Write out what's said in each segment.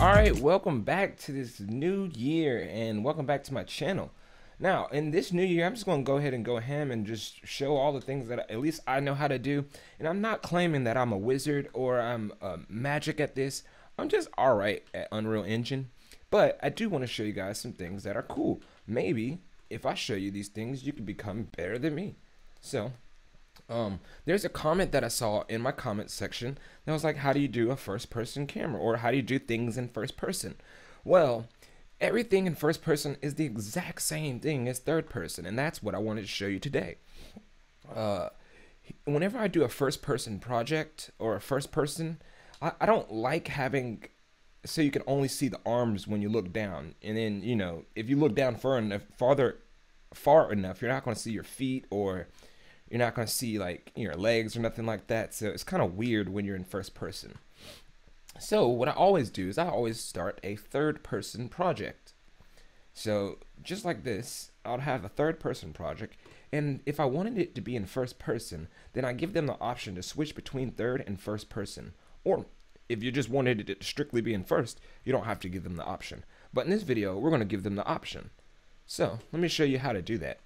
Alright, welcome back to this new year and welcome back to my channel. Now, in this new year, I'm just going to go ahead and go ham and just show all the things that at least I know how to do. And I'm not claiming that I'm a wizard or I'm magic at this. I'm just alright at Unreal Engine. But I do want to show you guys some things that are cool. Maybe if I show you these things, you can become better than me. So, there's a comment that I saw in my comment section that was like, how do you do a first person camera, or how do you do things in first person? Well, everything in first person is the exact same thing as third person, and that's what I wanted to show you today. Whenever I do a first person project or a first person, I don't like having so you can only see the arms when you look down, and then if you look down far enough, you're not going to see your feet, or you're not going to see like your legs or nothing like that. So it's kind of weird when you're in first person. So what I always do is I always start a third person project. So just like this, I'll have a third person project, and if I wanted it to be in first person, then I give them the option to switch between third and first person. Or if you just wanted it to strictly be in first, you don't have to give them the option. But in this video, we're going to give them the option. So let me show you how to do that.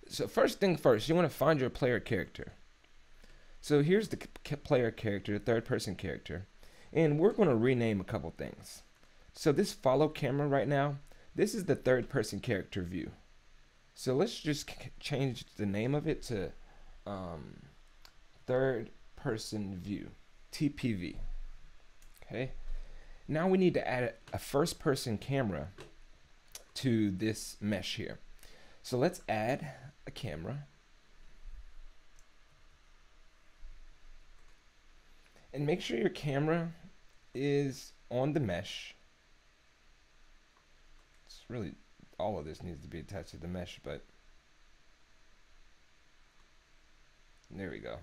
So first thing first, you want to find your player character. So here's the player character, the third person character. And we're going to rename a couple things. So this follow camera right now, this is the third person character view. So let's just change the name of it to third person view, TPV. Okay. Now we need to add a first person camera to this mesh here. So let's add a camera, and make sure your camera is on the mesh. It's really, all of this needs to be attached to the mesh, but there we go.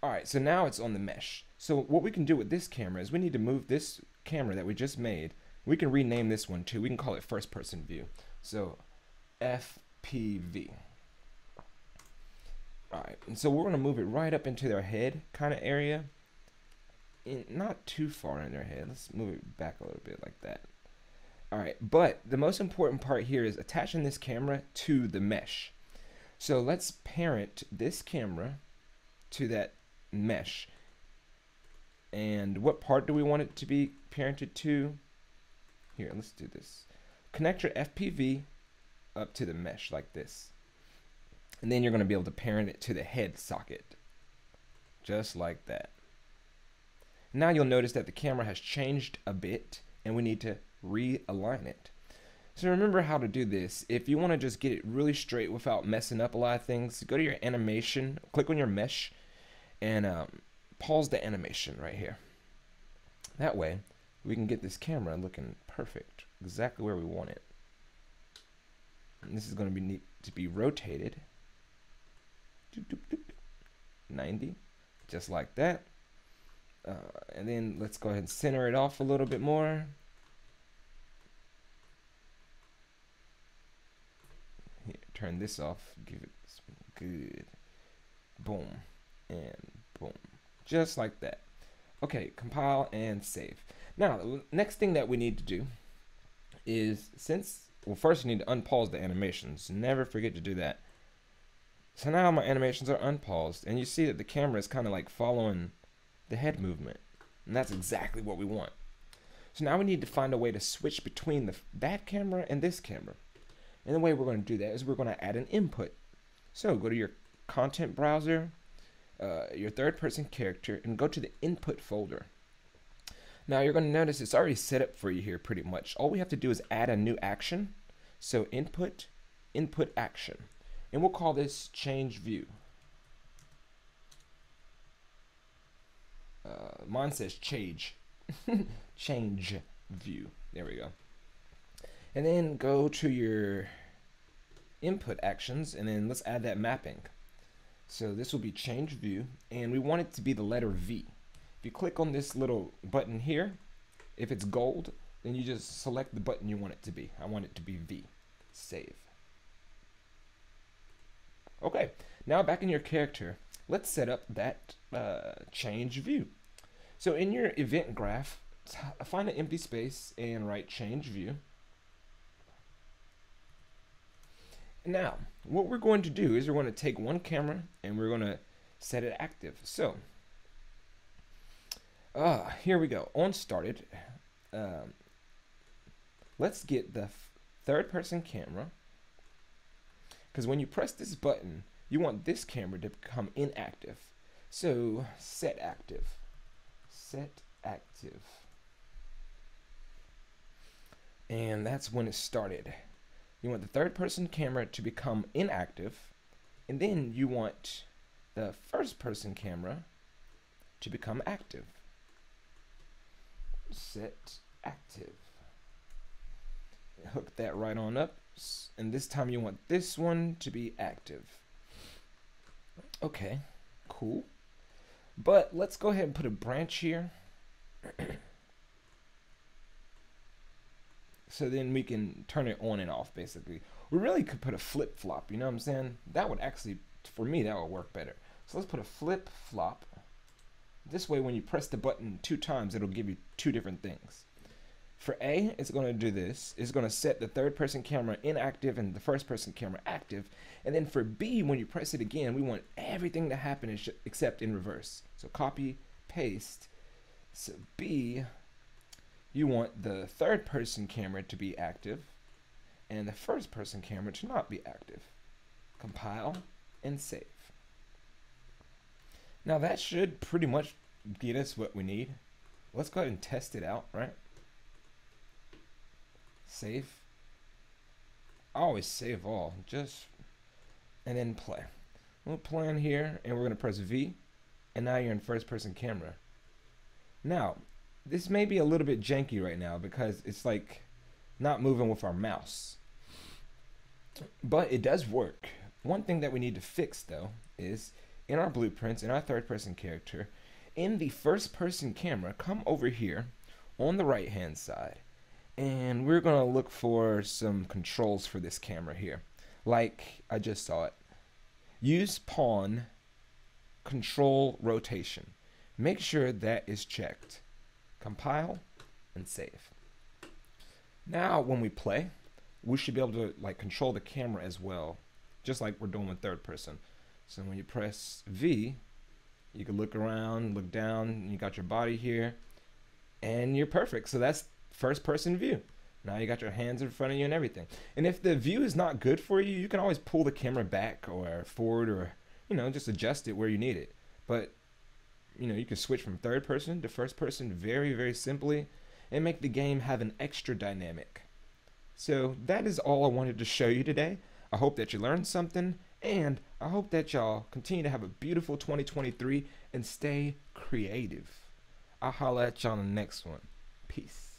Alright, so now it's on the mesh. So what we can do with this camera is we need to move this camera that we just made. We can rename this one too. We can call it first person view. So FPV. Alright, and so we're going to move it right up into their head kind of area. Not too far in their head. Let's move it back a little bit like that. Alright, but the most important part here is attaching this camera to the mesh. So let's parent this camera to that mesh. And what part do we want it to be parented to? Here, let's do this. Connect your FPV up to the mesh like this. And then you're going to be able to parent it to the head socket. Just like that. Now you'll notice that the camera has changed a bit, and we need to realign it. So remember how to do this. If you want to just get it really straight without messing up a lot of things, go to your animation, click on your mesh, and pause the animation right here. That way, we can get this camera looking perfect, exactly where we want it. And this is going to need to be rotated 90, just like that. And then let's go ahead and center it off a little bit more. Here, turn this off, give it some good. Boom and boom, just like that. Okay, compile and save. Now the next thing that we need to do is, well, first you need to unpause the animations. Never forget to do that. So now my animations are unpaused, and you see that the camera is kind of like following the head movement, and that's exactly what we want. So now we need to find a way to switch between that camera and this camera. And the way we're going to do that is we're going to add an input. So go to your content browser, your third person character, and go to the input folder. Now you're going to notice it's already set up for you here pretty much. All we have to do is add a new action. So input action. And we'll call this change view. Mine says change. Change view. There we go. And then go to your input actions, and then let's add that mapping. So this will be change view, and we want it to be the letter V. If you click on this little button here, if it's gold, then you just select the button you want it to be. I want it to be V. Save. Okay, now back in your character, let's set up that change view. So in your event graph, find an empty space and write change view. Now, what we're going to do is we're going to take one camera and we're going to set it active. So, here we go. On started, let's get the third person camera, because when you press this button, you want this camera to become inactive. So, set active. Set active. And that's when it started. You want the third person camera to become inactive, and then you want the first person camera to become active. Set active. Hook that right on up, and this time you want this one to be active. Okay, cool. But let's go ahead and put a branch here. So then we can turn it on and off, basically. We really could put a flip-flop, you know what I'm saying? That would actually, for me, that would work better. So let's put a flip-flop. This way, when you press the button 2 times, it'll give you 2 different things. For A, it's going to do this. It's going to set the third person camera inactive and the first person camera active. And then for B, when you press it again, we want everything to happen except in reverse. So copy, paste. So B, you want the third person camera to be active and the first person camera to not be active. Compile and save. Now that should pretty much get us what we need. Let's go ahead and test it out, right? Save. I always save all, and then play. We'll play in here, and we're gonna press V, and now you're in first person camera. Now, this may be a little bit janky right now because it's like not moving with our mouse, but it does work. One thing that we need to fix though is in our blueprints, in our third person character, in the first person camera, come over here on the right hand side, and we're gonna look for some controls for this camera here. Like I just saw it. Use pawn control rotation. Make sure that is checked. Compile and save. Now when we play, we should be able to like control the camera as well, just like we're doing with third person. So when you press V, you can look around, look down, and you got your body here, and you're perfect. So that's first person view. Now you got your hands in front of you and everything. And if the view is not good for you, you can always pull the camera back or forward, or just adjust it where you need it. But you can switch from third person to first person very, very simply and make the game have an extra dynamic. So that is all I wanted to show you today. I hope that you learned something, and I hope that y'all continue to have a beautiful 2023 and stay creative. I'll holla at y'all on the next one. Peace.